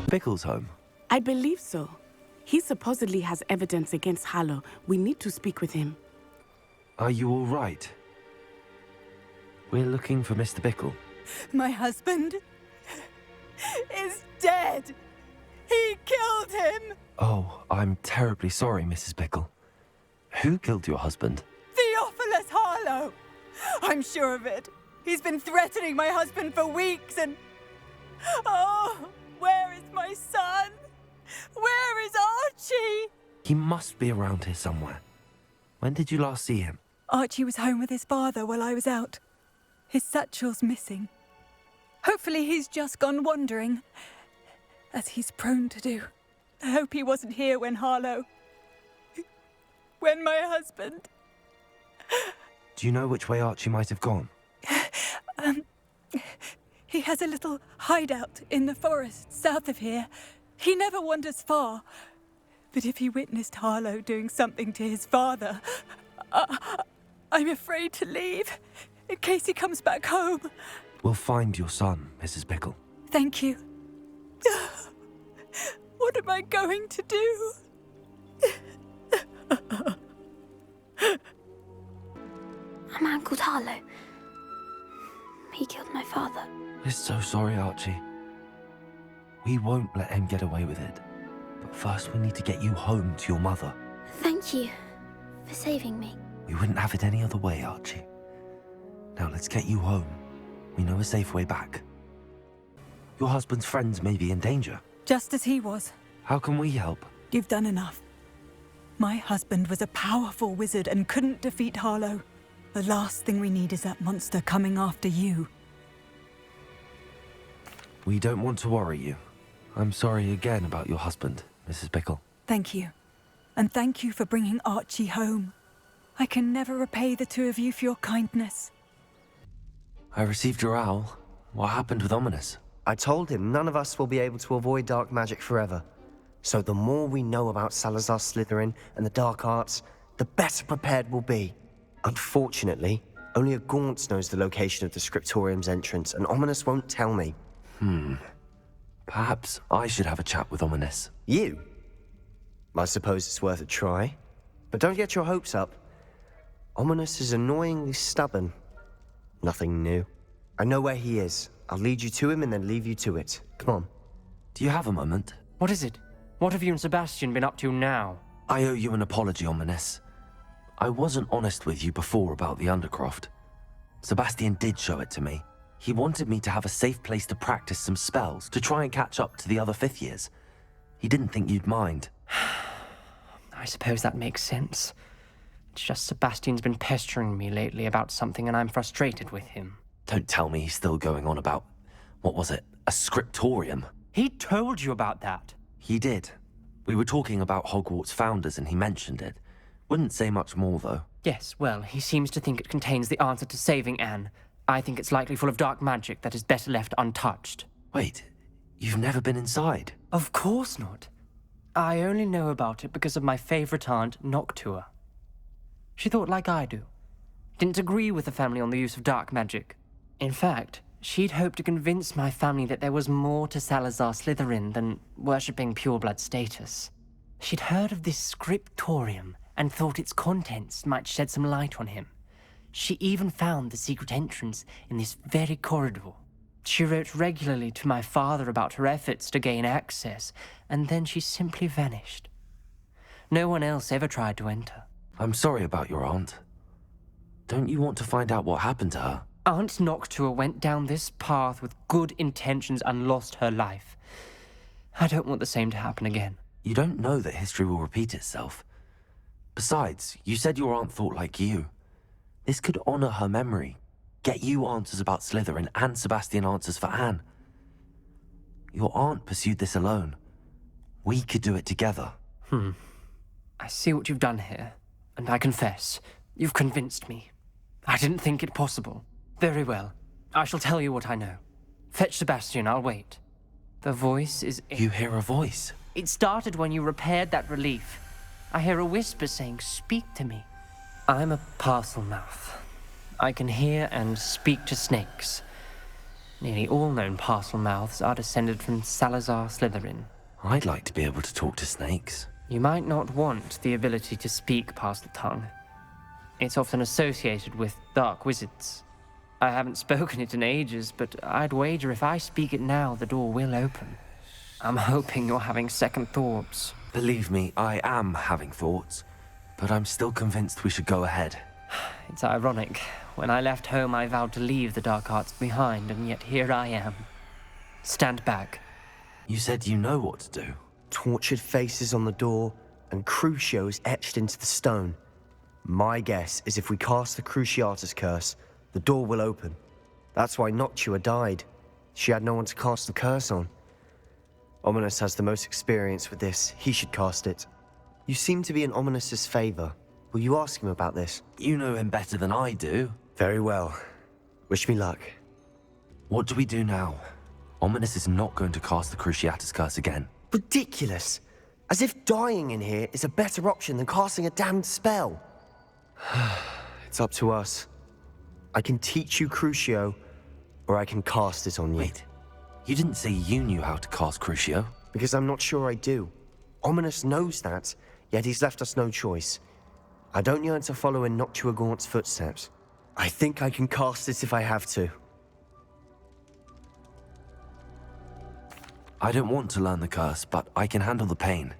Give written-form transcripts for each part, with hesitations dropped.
Pickle's home? I believe so. He supposedly has evidence against Harlow. We need to speak with him. Are you all right? We're looking for Mr. Pickle. My husband is dead. He killed him. Oh, I'm terribly sorry, Mrs. Pickle. Who killed your husband? Theophilus Harlow. I'm sure of it. He's been threatening my husband for weeks and... Oh, where is my son? Where is Archie? He must be around here somewhere. When did you last see him? Archie was home with his father while I was out. His satchel's missing. Hopefully he's just gone wandering, as he's prone to do. I hope he wasn't here when when my husband... Do you know which way Archie might have gone? He has a little hideout in the forest south of here. He never wanders far. But if he witnessed Harlow doing something to his father, I'm afraid to leave, in case he comes back home. We'll find your son, Mrs. Pickle. Thank you. What am I going to do? A man called Harlow. He killed my father. We're so sorry, Archie. We won't let him get away with it. But first we need to get you home to your mother. Thank you for saving me. We wouldn't have it any other way, Archie. Now let's get you home. We know a safe way back. Your husband's friends may be in danger. Just as he was. How can we help? You've done enough. My husband was a powerful wizard and couldn't defeat Harlow. The last thing we need is that monster coming after you. We don't want to worry you. I'm sorry again about your husband, Mrs. Pickle. Thank you. And thank you for bringing Archie home. I can never repay the two of you for your kindness. I received your owl. What happened with Ominous? I told him none of us will be able to avoid dark magic forever. So the more we know about Salazar Slytherin and the dark arts, the better prepared we'll be. Unfortunately, only a Gaunt knows the location of the Scriptorium's entrance, and Ominous won't tell me. Perhaps I should have a chat with Ominous. You? I suppose it's worth a try. But don't get your hopes up. Ominous is annoyingly stubborn. Nothing new. I know where he is. I'll lead you to him and then leave you to it. Come on. Do you have a moment? What is it? What have you and Sebastian been up to now? I owe you an apology, Ominous. I wasn't honest with you before about the Undercroft. Sebastian did show it to me. He wanted me to have a safe place to practice some spells, to try and catch up to the other fifth years. He didn't think you'd mind. I suppose that makes sense. It's just Sebastian's been pestering me lately about something and I'm frustrated with him. Don't tell me he's still going on about, what was it, a scriptorium? He told you about that. He did. We were talking about Hogwarts founders and he mentioned it. Wouldn't say much more, though. Yes, well, he seems to think it contains the answer to saving Anne. I think it's likely full of dark magic that is better left untouched. Wait, you've never been inside? Of course not. I only know about it because of my favorite aunt, Noctua. She thought like I do. Didn't agree with the family on the use of dark magic. In fact, she'd hoped to convince my family that there was more to Salazar Slytherin than worshipping pureblood status. She'd heard of this scriptorium and thought its contents might shed some light on him. She even found the secret entrance in this very corridor. She wrote regularly to my father about her efforts to gain access, and then she simply vanished. No one else ever tried to enter. I'm sorry about your aunt. Don't you want to find out what happened to her? Aunt Noctua went down this path with good intentions and lost her life. I don't want the same to happen again. You don't know that history will repeat itself. Besides, you said your aunt thought like you. This could honor her memory, get you answers about Slytherin and Sebastian answers for Anne. Your aunt pursued this alone. We could do it together. I see what you've done here, and I confess, you've convinced me. I didn't think it possible. Very well. I shall tell you what I know. Fetch Sebastian, I'll wait. The voice is... You hear a voice? It started when you repaired that relief. I hear a whisper saying, "Speak to me." I'm a parcel mouth. I can hear and speak to snakes. Nearly all known parcel mouths are descended from Salazar Slytherin. I'd like to be able to talk to snakes. You might not want the ability to speak parcel tongue. It's often associated with dark wizards. I haven't spoken it in ages, but I'd wager if I speak it now, the door will open. I'm hoping you're having second thoughts. Believe me, I am having thoughts, but I'm still convinced we should go ahead. It's ironic. When I left home, I vowed to leave the dark arts behind, and yet here I am. Stand back. You said you know what to do. Tortured faces on the door and Crucios etched into the stone. My guess is if we cast the Cruciatus curse, the door will open. That's why Noctua died. She had no one to cast the curse on. Ominous has the most experience with this. He should cast it. You seem to be in Ominous's favor. Will you ask him about this? You know him better than I do. Very well. Wish me luck. What do we do now? Ominous is not going to cast the Cruciatus curse again. Ridiculous. As if dying in here is a better option than casting a damned spell. It's up to us. I can teach you Crucio, or I can cast it on you. Wait, you didn't say you knew how to cast Crucio? Because I'm not sure I do. Ominous knows that, yet he's left us no choice. I don't yearn to follow in Noctua Gaunt's footsteps. I think I can cast it if I have to. I don't want to learn the curse, but I can handle the pain.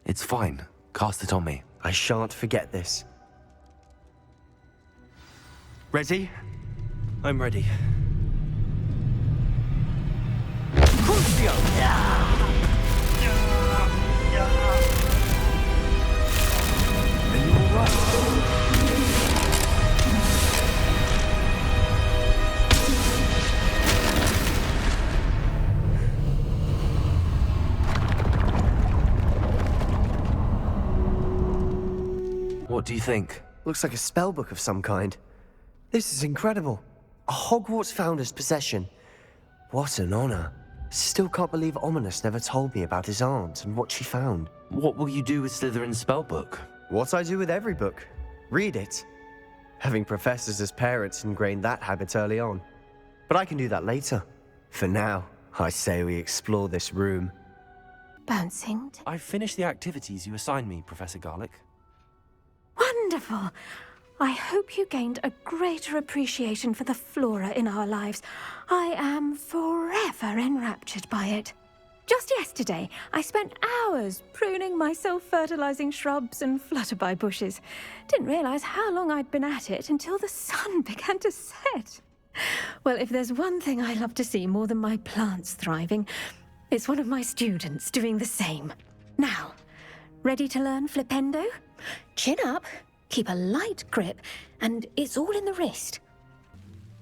It's fine. Cast it on me. I shan't forget this. Ready? I'm ready. Crucio! Then you're right. What do you think? Looks like a spellbook of some kind. This is incredible. A Hogwarts founder's possession. What an honor. Still can't believe Ominous never told me about his aunt and what she found. What will you do with Slytherin's spellbook? What I do with every book. Read it. Having professors as parents ingrained that habit early on. But I can do that later. For now, I say we explore this room. Bouncing. I've finished the activities you assigned me, Professor Garlick. Wonderful. I hope you gained a greater appreciation for the flora in our lives. I am forever enraptured by it. Just yesterday, I spent hours pruning my self-fertilizing shrubs and flutterby bushes. Didn't realize how long I'd been at it until the sun began to set. Well, if there's one thing I love to see more than my plants thriving, it's one of my students doing the same. Now, ready to learn Flipendo? Chin up, keep a light grip, and it's all in the wrist.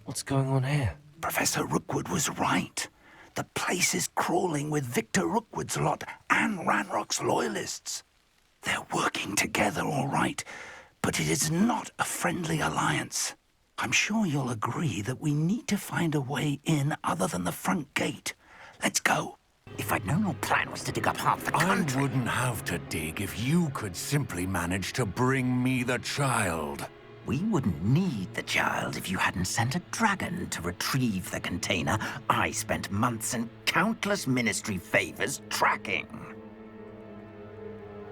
What's going on here? Professor Rookwood was right. The place is crawling with Victor Rookwood's lot and Ranrock's loyalists. They're working together, all right, but it is not a friendly alliance. I'm sure you'll agree that we need to find a way in other than the front gate. Let's go. If I'd known your plan was to dig up half the country... I wouldn't have to dig if you could simply manage to bring me the child. We wouldn't need the child if you hadn't sent a dragon to retrieve the container I spent months and countless ministry favors tracking.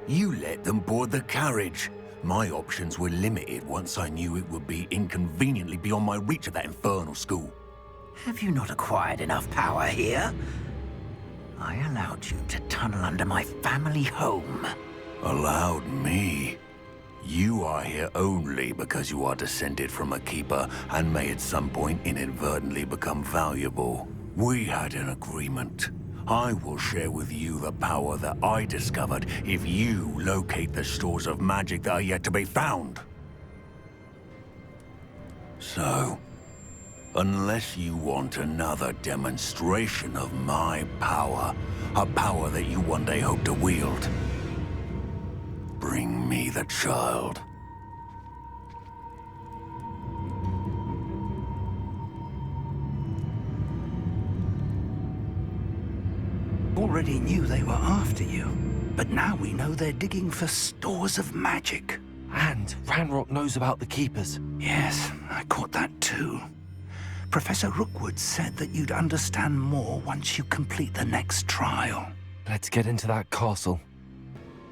You let them board the carriage. My options were limited once I knew it would be inconveniently beyond my reach of that infernal school. Have you not acquired enough power here? I allowed you to tunnel under my family home. Allowed me? You are here only because you are descended from a keeper and may at some point inadvertently become valuable. We had an agreement. I will share with you the power that I discovered if you locate the stores of magic that are yet to be found. So, unless you want another demonstration of my power, a power that you one day hope to wield, bring me the child. Already knew they were after you, but now we know they're digging for stores of magic. And Ranrock knows about the Keepers. Yes, I caught that too. Professor Rookwood said that you'd understand more once you complete the next trial. Let's get into that castle.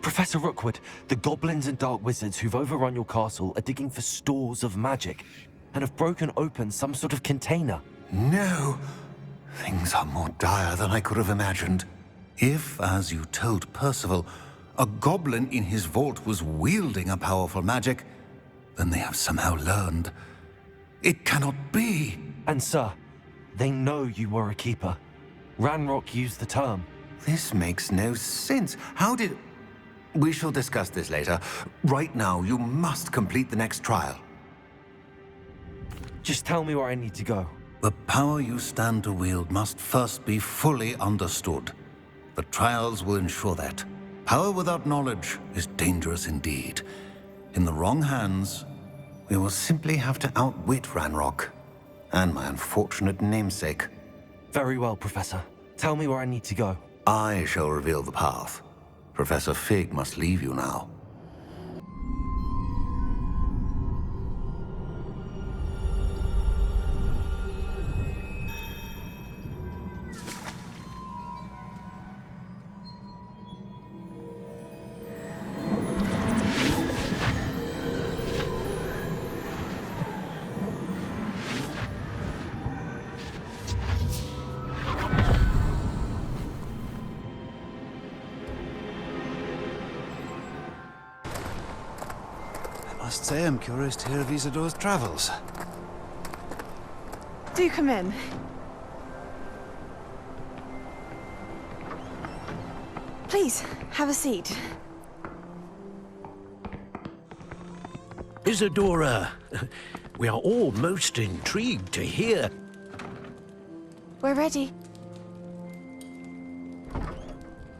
Professor Rookwood, the goblins and dark wizards who've overrun your castle are digging for stores of magic and have broken open some sort of container. No. Things are more dire than I could have imagined. If, as you told Percival, a goblin in his vault was wielding a powerful magic, then they have somehow learned. It cannot be. And sir, they know you were a keeper. Ranrock used the term. This makes no sense. How did... We shall discuss this later. Right now, you must complete the next trial. Just tell me where I need to go. The power you stand to wield must first be fully understood. The trials will ensure that. Power without knowledge is dangerous indeed. In the wrong hands, we will simply have to outwit Ranrock and my unfortunate namesake. Very well, Professor. Tell me where I need to go. I shall reveal the path. Professor Fig must leave you now. I must say I'm curious to hear of Isadore's travels. Do come in. Please, have a seat. Isadora, we are all most intrigued to hear. We're ready.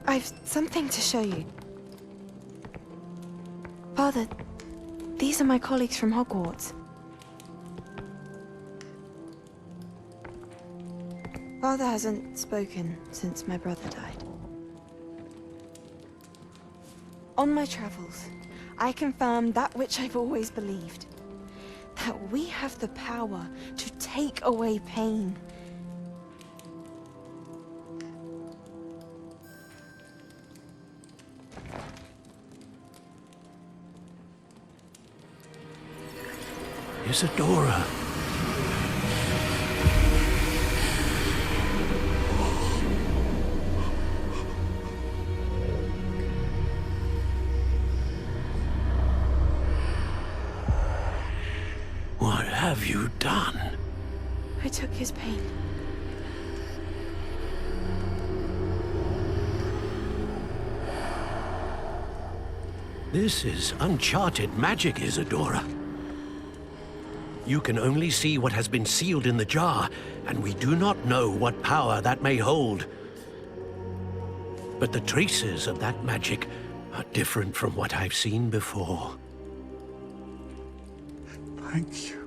I've something to show you. Father, these are my colleagues from Hogwarts. Father hasn't spoken since my brother died. On my travels, I confirmed that which I've always believed. That we have the power to take away pain. Isadora. What have you done? I took his pain. This is uncharted magic, Isadora. You can only see what has been sealed in the jar, and we do not know what power that may hold. But the traces of that magic are different from what I've seen before. Thank you.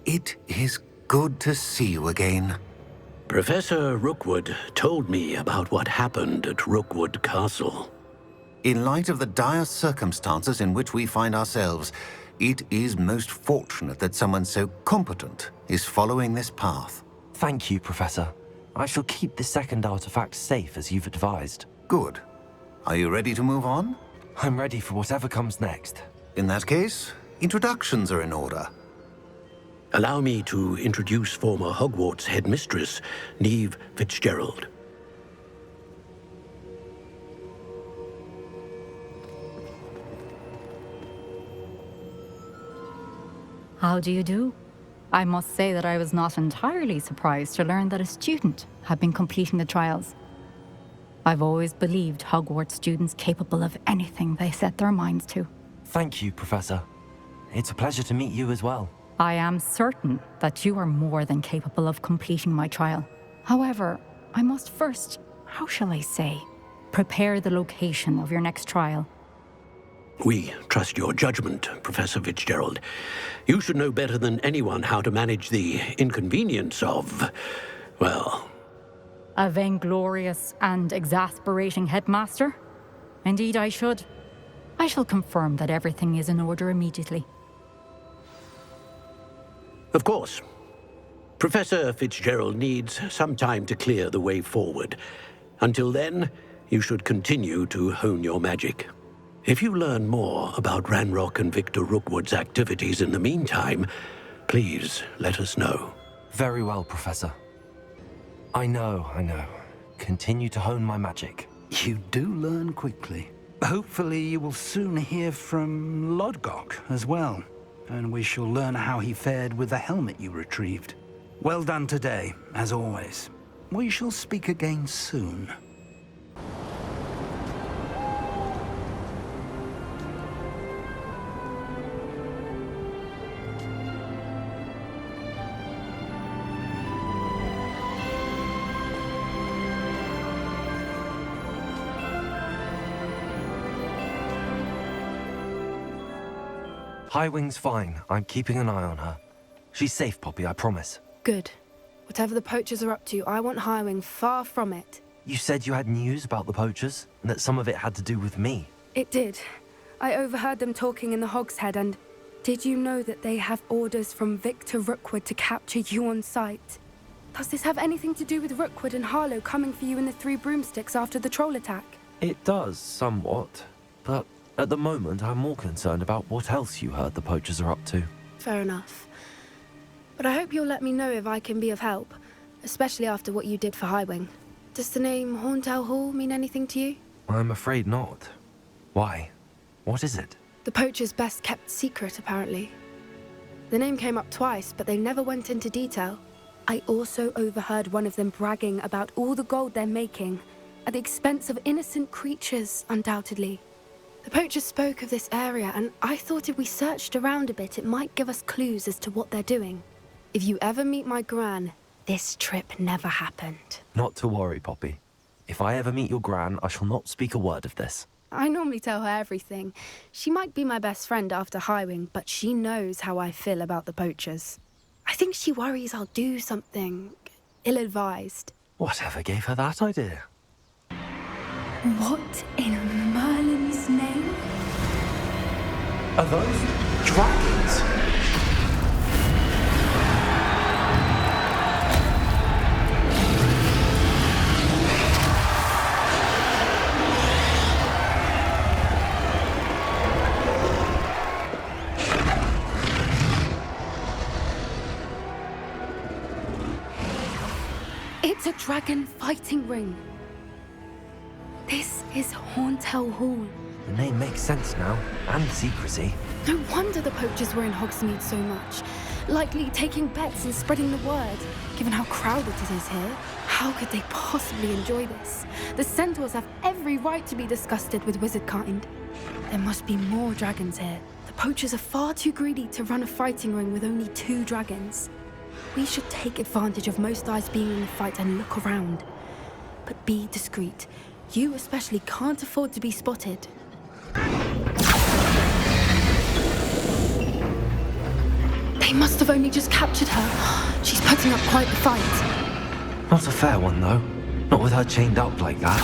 It is good to see you again. Professor Rookwood told me about what happened at Rookwood Castle. In light of the dire circumstances in which we find ourselves, it is most fortunate that someone so competent is following this path. Thank you, Professor. I shall keep the second artifact safe as you've advised. Good. Are you ready to move on? I'm ready for whatever comes next. In that case, introductions are in order. Allow me to introduce former Hogwarts headmistress, Neve Fitzgerald. How do you do? I must say that I was not entirely surprised to learn that a student had been completing the trials. I've always believed Hogwarts students capable of anything they set their minds to. Thank you, Professor. It's a pleasure to meet you as well. I am certain that you are more than capable of completing my trial. However, I must first, how shall I say, prepare the location of your next trial. We trust your judgment, Professor Fitzgerald. You should know better than anyone how to manage the inconvenience of, well... A vainglorious and exasperating headmaster? Indeed, I should. I shall confirm that everything is in order immediately. Of course. Professor Fitzgerald needs some time to clear the way forward. Until then, you should continue to hone your magic. If you learn more about Ranrock and Victor Rookwood's activities in the meantime, please let us know. Very well, Professor. I know. Continue to hone my magic. You do learn quickly. Hopefully you will soon hear from Lodgok as well, and we shall learn how he fared with the helmet you retrieved. Well done today, as always. We shall speak again soon. Highwing's fine. I'm keeping an eye on her. She's safe, Poppy, I promise. Good. Whatever the poachers are up to, I want Highwing far from it. You said you had news about the poachers, and that some of it had to do with me. It did. I overheard them talking in the Hogshead, and did you know that they have orders from Victor Rookwood to capture you on sight? Does this have anything to do with Rookwood and Harlow coming for you in the Three Broomsticks after the troll attack? It does, somewhat. But at the moment, I'm more concerned about what else you heard the poachers are up to. Fair enough. But I hope you'll let me know if I can be of help, especially after what you did for Highwing. Does the name Horntail Hall mean anything to you? I'm afraid not. Why? What is it? The poachers' best kept secret, apparently. The name came up twice, but they never went into detail. I also overheard one of them bragging about all the gold they're making, at the expense of innocent creatures, undoubtedly. The poachers spoke of this area, and I thought if we searched around a bit, it might give us clues as to what they're doing. If you ever meet my Gran, this trip never happened. Not to worry, Poppy. If I ever meet your Gran, I shall not speak a word of this. I normally tell her everything. She might be my best friend after Highwing, but she knows how I feel about the poachers. I think she worries I'll do something ill-advised. Whatever gave her that idea? What in Merlin's name? Are those dragons? It's a dragon fighting ring. This is Horntail Hall. The name makes sense now, and secrecy. No wonder the poachers were in Hogsmeade so much. Likely taking bets and spreading the word, given how crowded it is here. How could they possibly enjoy this? The centaurs have every right to be disgusted with wizard kind. There must be more dragons here. The poachers are far too greedy to run a fighting ring with only 2 dragons. We should take advantage of most eyes being in the fight and look around. But be discreet. You especially can't afford to be spotted. They must have only just captured her. She's putting up quite the fight. Not a fair one, though. Not with her chained up like that.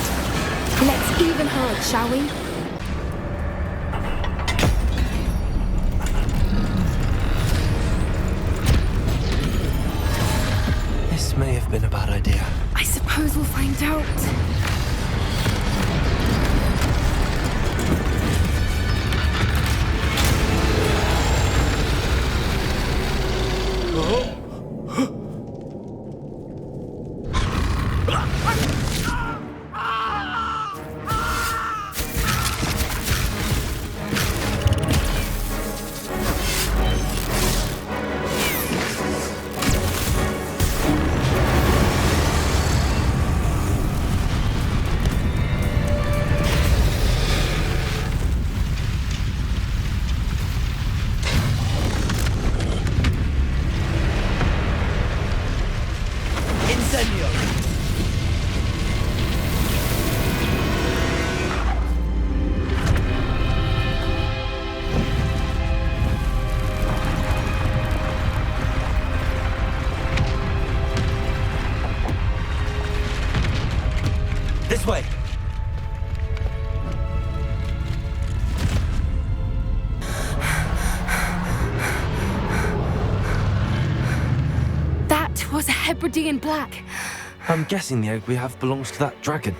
Let's even her, shall we? This may have been a bad idea. I suppose we'll find out. This way! looking in black. I'm guessing the egg we have belongs to that dragon.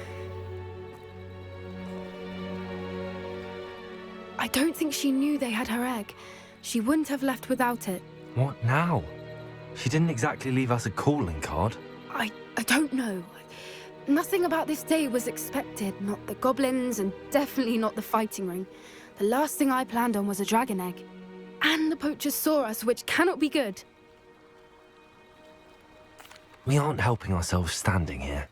I don't think she knew they had her egg. She wouldn't have left without it. What now? She didn't exactly leave us a calling card. I don't know. Nothing about this day was expected. Not the goblins, and definitely not the fighting ring. The last thing I planned on was a dragon egg. And the poachers saw us, which cannot be good. We aren't helping ourselves standing here.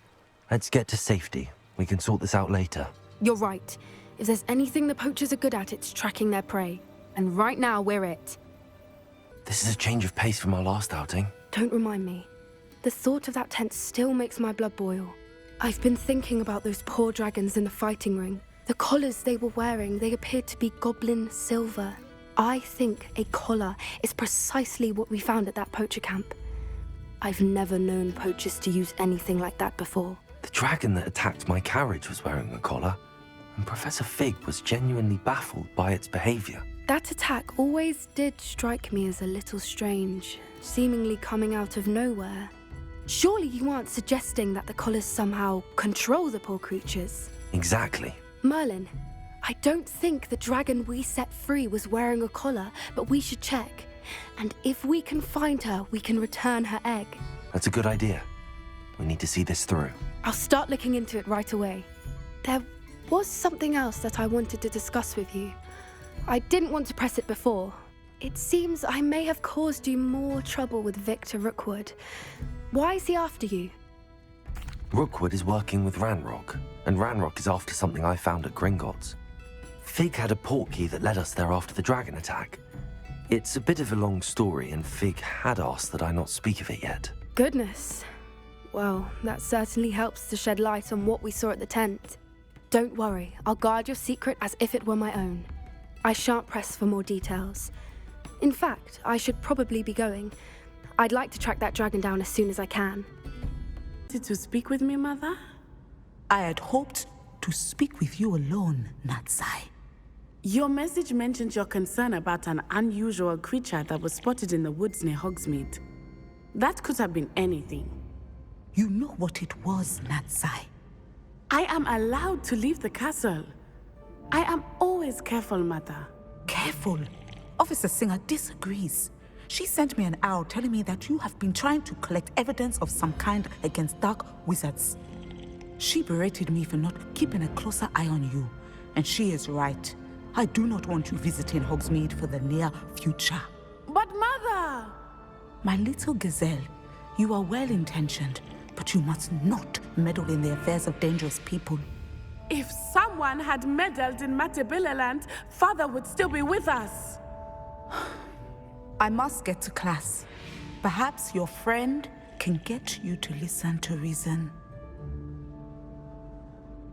Let's get to safety. We can sort this out later. You're right. If there's anything the poachers are good at, it's tracking their prey. And right now, we're it. This is a change of pace from our last outing. Don't remind me. The thought of that tent still makes my blood boil. I've been thinking about those poor dragons in the fighting ring. The collars they were wearing, they appeared to be goblin silver. I think a collar is precisely what we found at that poacher camp. I've never known poachers to use anything like that before. The dragon that attacked my carriage was wearing a collar, and Professor Fig was genuinely baffled by its behavior. That attack always did strike me as a little strange, seemingly coming out of nowhere. Surely you aren't suggesting that the collars somehow control the poor creatures? Exactly. Merlin, I don't think the dragon we set free was wearing a collar, but we should check. And if we can find her, we can return her egg. That's a good idea. We need to see this through. I'll start looking into it right away. There was something else that I wanted to discuss with you. I didn't want to press it before. It seems I may have caused you more trouble with Victor Rookwood. Why is he after you? Rookwood is working with Ranrock, and Ranrock is after something I found at Gringotts. Fig had a portkey that led us there after the dragon attack. It's a bit of a long story, and Fig had asked that I not speak of it yet. Goodness. Well, that certainly helps to shed light on what we saw at the tent. Don't worry, I'll guard your secret as if it were my own. I shan't press for more details. In fact, I should probably be going. I'd like to track that dragon down as soon as I can. Did you speak with me, Mother? I had hoped to speak with you alone, Natsai. Your message mentioned your concern about an unusual creature that was spotted in the woods near Hogsmeade. That could have been anything. You know what it was, Natsai. I am allowed to leave the castle. I am always careful, Mother. Careful? Officer Singer disagrees. She sent me an owl telling me that you have been trying to collect evidence of some kind against dark wizards. She berated me for not keeping a closer eye on you, and she is right. I do not want you visiting Hogsmeade for the near future. But Mother! My little gazelle, you are well-intentioned, but you must not meddle in the affairs of dangerous people. If someone had meddled in Matabeleland, Father would still be with us. I must get to class. Perhaps your friend can get you to listen to reason.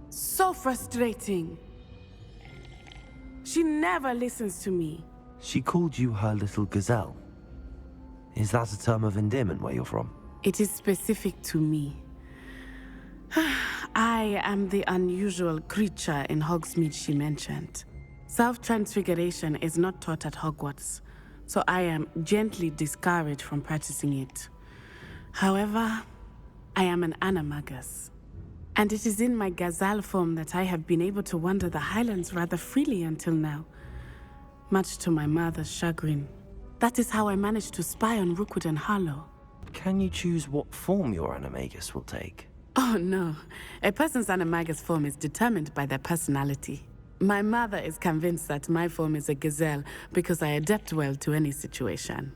So frustrating. She never listens to me. She called you her little gazelle. Is that a term of endearment where you're from? It is specific to me. I am the unusual creature in Hogsmeade she mentioned. Self-transfiguration is not taught at Hogwarts, so I am gently discouraged from practicing it. However, I am an animagus, and it is in my gazelle form that I have been able to wander the Highlands rather freely until now, much to my mother's chagrin. That is how I managed to spy on Rookwood and Harlow. Can you choose what form your animagus will take? Oh no, a person's animagus form is determined by their personality. My mother is convinced that my form is a gazelle because I adapt well to any situation.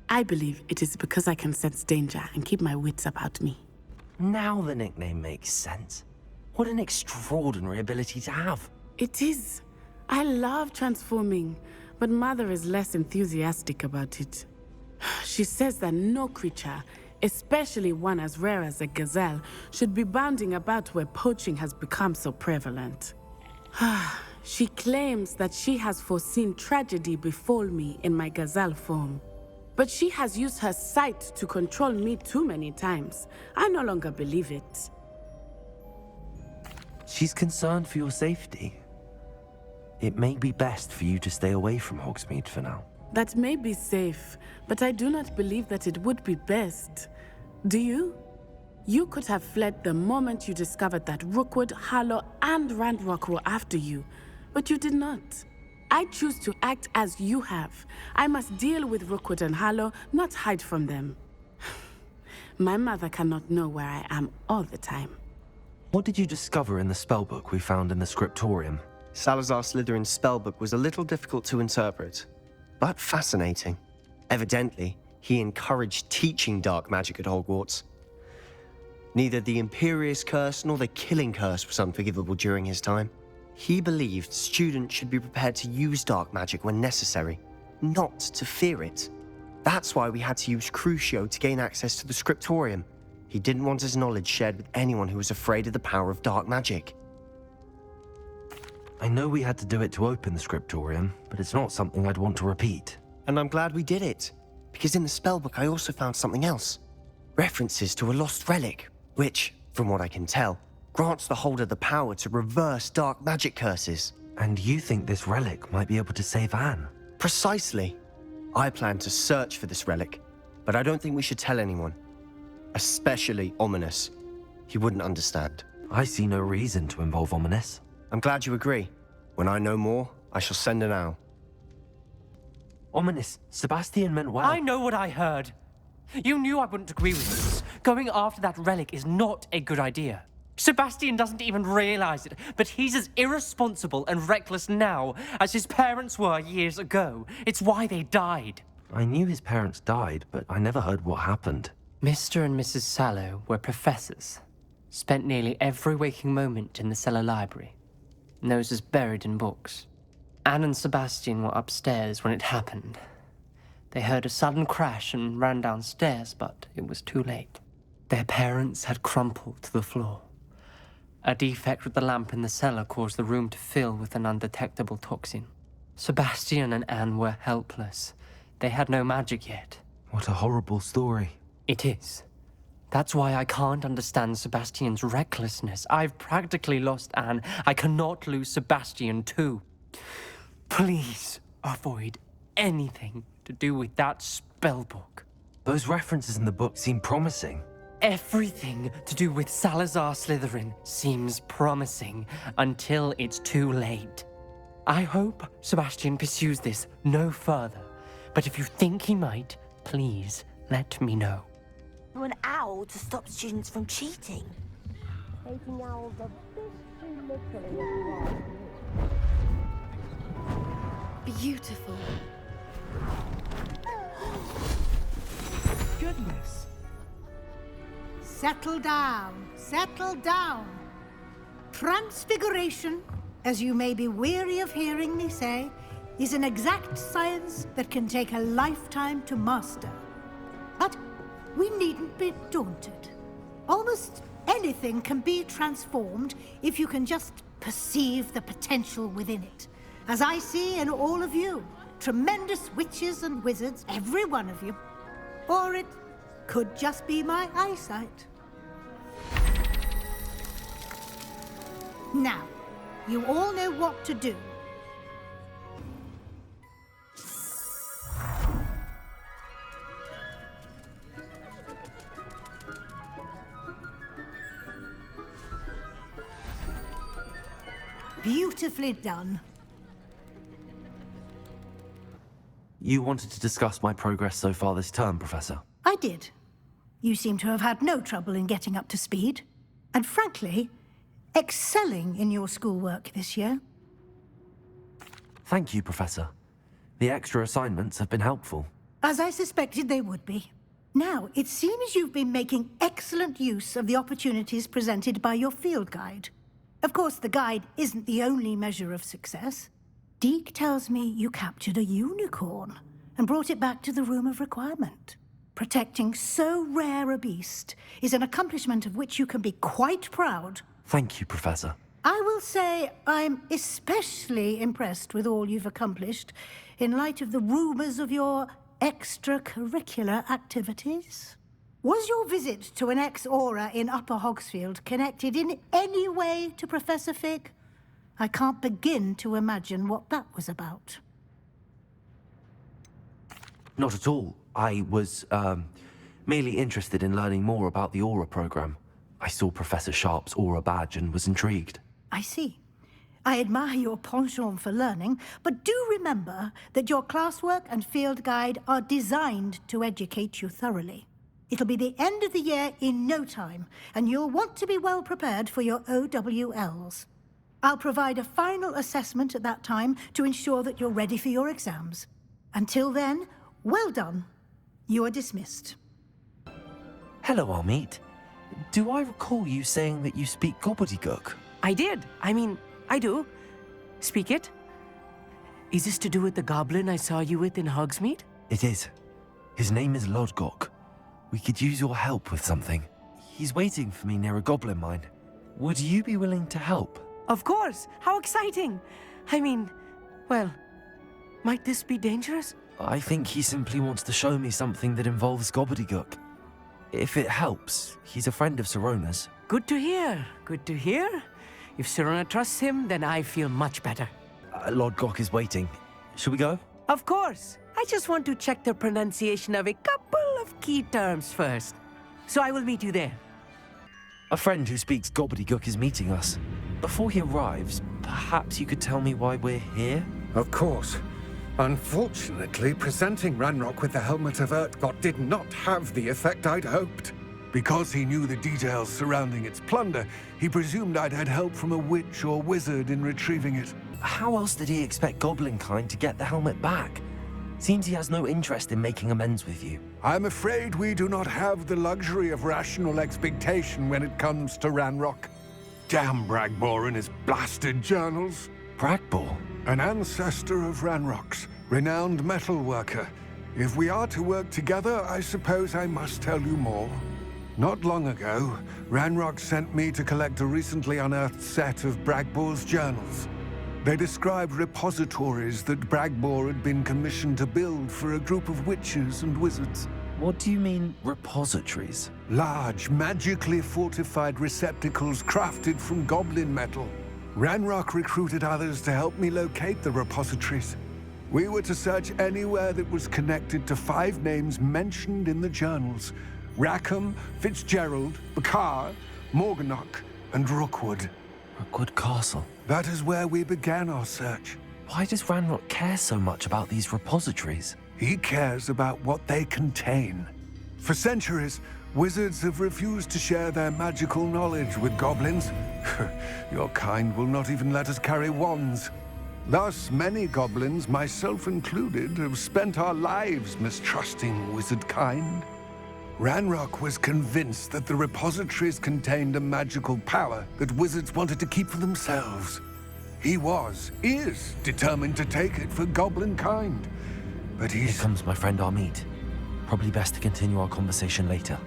I believe it is because I can sense danger and keep my wits about me. Now the nickname makes sense. What an extraordinary ability to have. It is. I love transforming, but Mother is less enthusiastic about it. She says that no creature, especially one as rare as a gazelle, should be bounding about where poaching has become so prevalent. She claims that she has foreseen tragedy befall me in my gazelle form. But she has used her sight to control me too many times. I no longer believe it. She's concerned for your safety. It may be best for you to stay away from Hogsmeade for now. That may be safe, but I do not believe that it would be best. Do you? You could have fled the moment you discovered that Rookwood, Harlow, and Randrock were after you, but you did not. I choose to act as you have. I must deal with Rookwood and Harlow, not hide from them. My mother cannot know where I am all the time. What did you discover in the spellbook we found in the scriptorium? Salazar Slytherin's spellbook was a little difficult to interpret, but fascinating. Evidently, he encouraged teaching dark magic at Hogwarts. Neither the Imperious Curse nor the Killing Curse was unforgivable during his time. He believed students should be prepared to use dark magic when necessary, not to fear it. That's why we had to use Crucio to gain access to the scriptorium. He didn't want his knowledge shared with anyone who was afraid of the power of dark magic. I know we had to do it to open the scriptorium, but it's not something I'd want to repeat. And I'm glad we did it, because in the spellbook I also found something else. References to a lost relic, which, from what I can tell, grants the holder the power to reverse dark magic curses. And you think this relic might be able to save Anne? Precisely. I plan to search for this relic, but I don't think we should tell anyone. Especially Ominous. He wouldn't understand. I see no reason to involve Ominous. I'm glad you agree. When I know more, I shall send an owl. Ominous, Sebastian meant well. I know what I heard. You knew I wouldn't agree with this. Going after that relic is not a good idea. Sebastian doesn't even realize it, but he's as irresponsible and reckless now as his parents were years ago. It's why they died. I knew his parents died, but I never heard what happened. Mr. and Mrs. Sallow were professors. Spent nearly every waking moment in the cellar library. Noses buried in books. Anne and Sebastian were upstairs when it happened. They heard a sudden crash and ran downstairs, but it was too late. Their parents had crumpled to the floor. A defect with the lamp in the cellar caused the room to fill with an undetectable toxin. Sebastian and Anne were helpless. They had no magic yet. What a horrible story. It is. That's why I can't understand Sebastian's recklessness. I've practically lost Anne. I cannot lose Sebastian too. Please avoid anything to do with that spellbook. Those references in the book seem promising. Everything to do with Salazar Slytherin seems promising until it's too late. I hope Sebastian pursues this no further, but if you think he might, please let me know. An owl to stop students from cheating. Taking owls a bit too literally. Beautiful. Goodness. Settle down, settle down. Transfiguration, as you may be weary of hearing me say, is an exact science that can take a lifetime to master. But we needn't be daunted. Almost anything can be transformed if you can just perceive the potential within it. As I see in all of you, tremendous witches and wizards, every one of you. Or it could just be my eyesight. Now, you all know what to do. Beautifully done. You wanted to discuss my progress so far this term, Professor? I did. You seem to have had no trouble in getting up to speed. And frankly, excelling in your schoolwork this year. Thank you, Professor. The extra assignments have been helpful. As I suspected they would be. Now, it seems you've been making excellent use of the opportunities presented by your field guide. Of course, the guide isn't the only measure of success. Deke tells me you captured a unicorn and brought it back to the Room of Requirement. Protecting so rare a beast is an accomplishment of which you can be quite proud. Thank you, Professor. I will say I'm especially impressed with all you've accomplished in light of the rumors of your extracurricular activities. Was your visit to an ex-aura in Upper Hogsfield connected in any way to Professor Fig? I can't begin to imagine what that was about. Not at all. I was, Merely interested in learning more about the Aura program. I saw Professor Sharp's Aura badge and was intrigued. I see. I admire your penchant for learning, but do remember that your classwork and field guide are designed to educate you thoroughly. It'll be the end of the year in no time, and you'll want to be well prepared for your OWLs. I'll provide a final assessment at that time to ensure that you're ready for your exams. Until then, well done. You are dismissed. Hello, Amit. Do I recall you saying that you speak gobbledygook? I did. I do. Speak it. Is this to do with the goblin I saw you with in Hogsmeade? It is. His name is Lodgok. We could use your help with something. He's waiting for me near a goblin mine. Would you be willing to help? Of course! How exciting! Well, might this be dangerous? I think he simply wants to show me something that involves gobbledygook. If it helps, he's a friend of Sirona's. Good to hear. Good to hear. If Sirona trusts him, then I feel much better. Lodgok is waiting. Shall we go? Of course. I just want to check the pronunciation of a couple of key terms first. So I will meet you there. A friend who speaks gobbledygook is meeting us. Before he arrives, perhaps you could tell me why we're here? Of course. Unfortunately, presenting Ranrock with the Helmet of Urtkot did not have the effect I'd hoped. Because he knew the details surrounding its plunder, he presumed I'd had help from a witch or wizard in retrieving it. How else did he expect Goblinkind to get the helmet back? Seems he has no interest in making amends with you. I'm afraid we do not have the luxury of rational expectation when it comes to Ranrock. Damn Bragbor and his blasted journals. Bragbor? An ancestor of Ranrock's, renowned metal worker. If we are to work together, I suppose I must tell you more. Not long ago, Ranrock sent me to collect a recently unearthed set of Bragbor's journals. They described repositories that Bragbor had been commissioned to build for a group of witches and wizards. What do you mean, repositories? Large, magically fortified receptacles crafted from goblin metal. Ranrock recruited others to help me locate the repositories. We were to search anywhere that was connected to 5 names mentioned in the journals: Rackham, Fitzgerald, Bakar, Morganach, and Rookwood. Rookwood Castle? That is where we began our search. Why does Ranrock care so much about these repositories? He cares about what they contain. For centuries, wizards have refused to share their magical knowledge with goblins. Your kind will not even let us carry wands. Thus, many goblins, myself included, have spent our lives mistrusting wizard kind. Ranrock was convinced that the repositories contained a magical power that wizards wanted to keep for themselves. He is determined to take it for goblin kind. But Here comes my friend Amit. Probably best to continue our conversation later.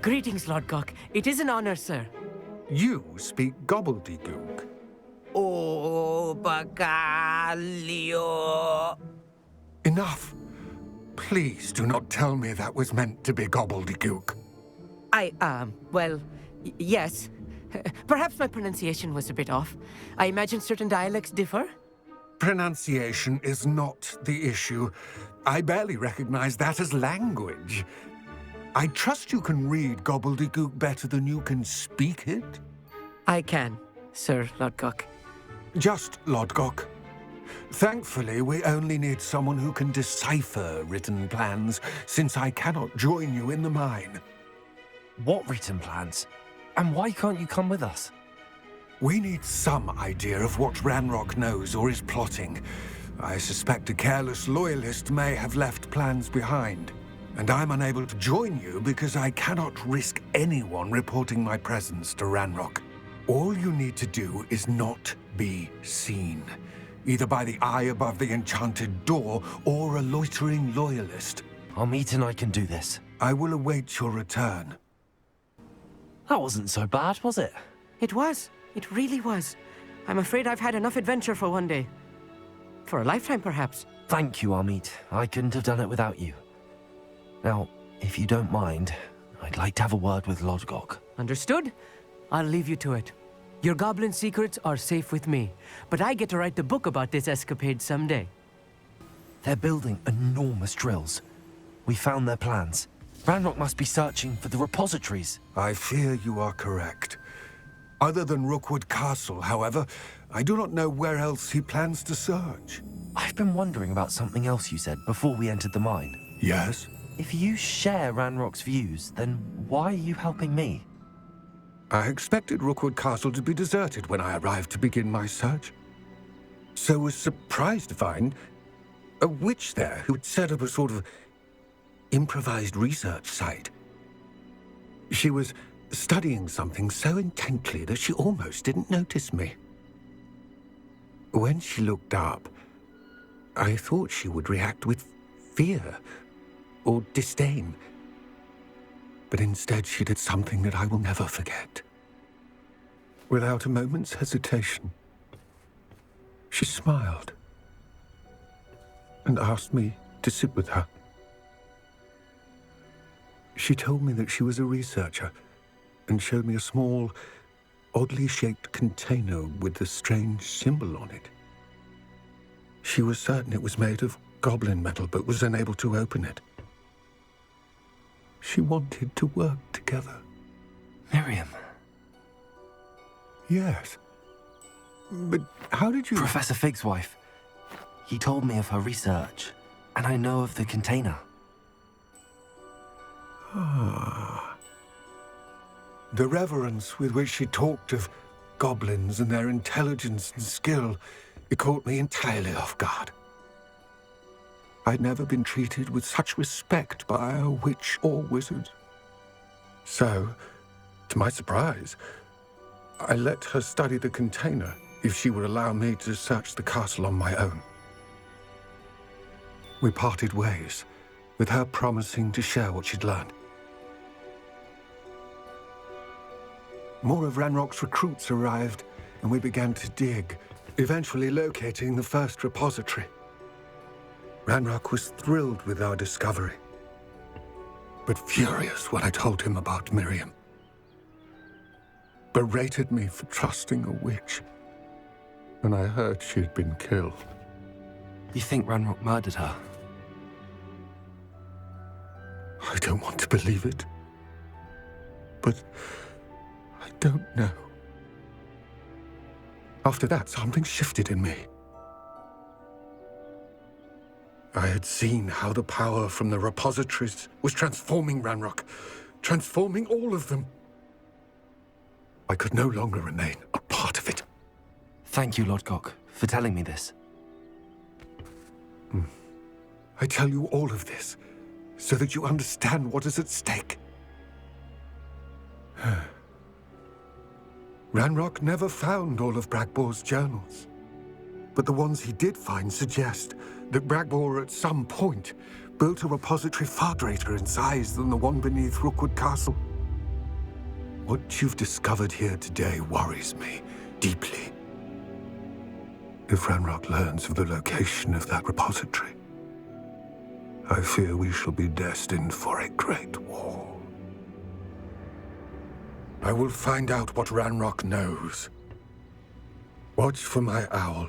Greetings, Lodgok. It is an honor, sir. You speak gobbledygook. Oh, Bagalio. Enough. Please do not tell me that was meant to be gobbledygook. Yes. Perhaps my pronunciation was a bit off. I imagine certain dialects differ. Pronunciation is not the issue. I barely recognize that as language. I trust you can read gobbledygook better than you can speak it? I can, Sir Lodgok. Just Lodgok. Thankfully, we only need someone who can decipher written plans, since I cannot join you in the mine. What written plans? And why can't you come with us? We need some idea of what Ranrock knows or is plotting. I suspect a careless loyalist may have left plans behind. And I'm unable to join you because I cannot risk anyone reporting my presence to Ranrock. All you need to do is not be seen, either by the eye above the enchanted door or a loitering loyalist. Amit and I can do this. I will await your return. That wasn't so bad, was it? It was. It really was. I'm afraid I've had enough adventure for one day. For a lifetime, perhaps. Thank you, Amit. I couldn't have done it without you. Now, if you don't mind, I'd like to have a word with Lodgok. Understood? I'll leave you to it. Your goblin secrets are safe with me, but I get to write the book about this escapade someday. They're building enormous drills. We found their plans. Ranrock must be searching for the repositories. I fear you are correct. Other than Rookwood Castle, however, I do not know where else he plans to search. I've been wondering about something else you said before we entered the mine. Yes? If you share Ranrock's views, then why are you helping me? I expected Rookwood Castle to be deserted when I arrived to begin my search. So was surprised to find a witch there who had set up a sort of improvised research site. She was studying something so intently that she almost didn't notice me. When she looked up, I thought she would react with fear or disdain. But instead she did something that I will never forget. Without a moment's hesitation, she smiled and asked me to sit with her. She told me that she was a researcher and showed me a small, oddly shaped container with a strange symbol on it. She was certain it was made of goblin metal, but was unable to open it. She wanted to work together. Miriam. Yes. But how did you... Professor Fig's wife. He told me of her research, and I know of the container. Ah. The reverence with which she talked of goblins and their intelligence and skill, it caught me entirely off guard. I'd never been treated with such respect by a witch or wizard. So, to my surprise, I let her study the container if she would allow me to search the castle on my own. We parted ways, with her promising to share what she'd learned. More of Ranrock's recruits arrived, and we began to dig, eventually locating the first repository. Ranrock was thrilled with our discovery, but furious when I told him about Miriam. Berated me for trusting a witch, and I heard she'd been killed. You think Ranrock murdered her? I don't want to believe it, but I don't know. After that, something shifted in me. I had seen how the power from the repositories was transforming Ranrock, transforming all of them. I could no longer remain a part of it. Thank you, Lodgok, for telling me this. I tell you all of this so that you understand what is at stake. Ranrock never found all of Bragbor's journals, but the ones he did find suggest that Bragbor at some point built a repository far greater in size than the one beneath Rookwood Castle. What you've discovered here today worries me deeply. If Ranrock learns of the location of that repository, I fear we shall be destined for a great war. I will find out what Ranrock knows. Watch for my owl